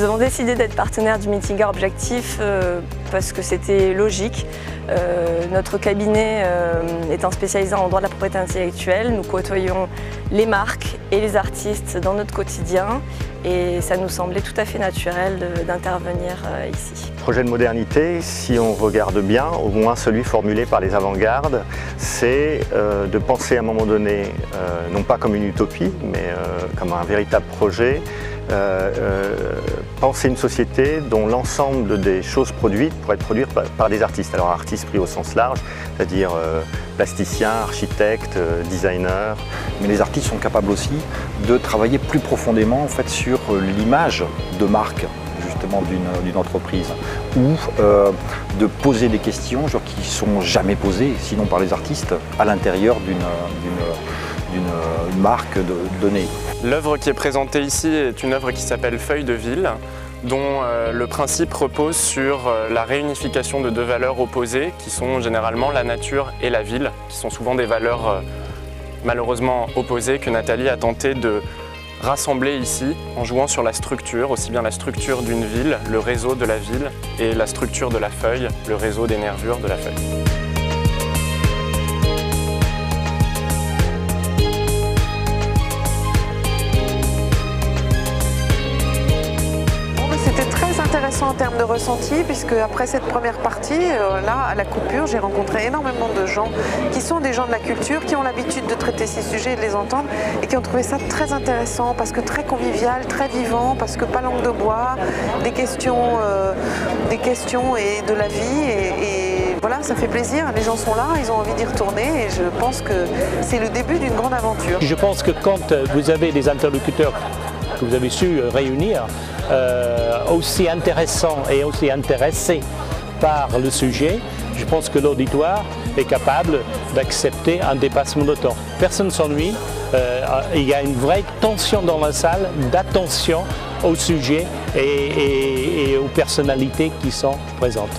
Nous avons décidé d'être partenaire du Meeting Objectif parce que c'était logique. Notre cabinet étant spécialisé en droit de la propriété intellectuelle, nous côtoyons les marques et les artistes dans notre quotidien et ça nous semblait tout à fait naturel d'intervenir ici. Projet de modernité, si on regarde bien, au moins celui formulé par les avant-gardes, c'est de penser à un moment donné, non pas comme une utopie, mais comme un véritable projet, penser une société dont l'ensemble des choses produites pourraient être produites par des artistes. Alors artistes pris au sens large, c'est-à-dire plasticiens, architectes, designers. Mais les artistes sont capables aussi de travailler plus profondément en fait, sur l'image de marque justement d'une entreprise ou de poser des questions qui ne sont jamais posées, sinon par les artistes, à l'intérieur d'une marque donnée. L'œuvre qui est présentée ici est une œuvre qui s'appelle Feuilles de ville, dont le principe repose sur la réunification de deux valeurs opposées qui sont généralement la nature et la ville, qui sont souvent des valeurs malheureusement opposées que Nathalie a tenté de rassembler ici en jouant sur la structure, aussi bien la structure d'une ville, le réseau de la ville, et la structure de la feuille, le réseau des nervures de la feuille. Intéressant en termes de ressenti, puisque après cette première partie, là, à la coupure, j'ai rencontré énormément de gens qui sont des gens de la culture, qui ont l'habitude de traiter ces sujets et de les entendre, et qui ont trouvé ça très intéressant, parce que très convivial, très vivant, parce que pas langue de bois, des questions et de la vie, et voilà, ça fait plaisir, les gens sont là, ils ont envie d'y retourner, et je pense que c'est le début d'une grande aventure. Je pense que quand vous avez des interlocuteurs que vous avez su réunir, aussi intéressants et aussi intéressés par le sujet, je pense que l'auditoire est capable d'accepter un dépassement de temps. Personne ne s'ennuie, il y a une vraie tension dans la salle, d'attention au sujet et aux personnalités qui sont présentes.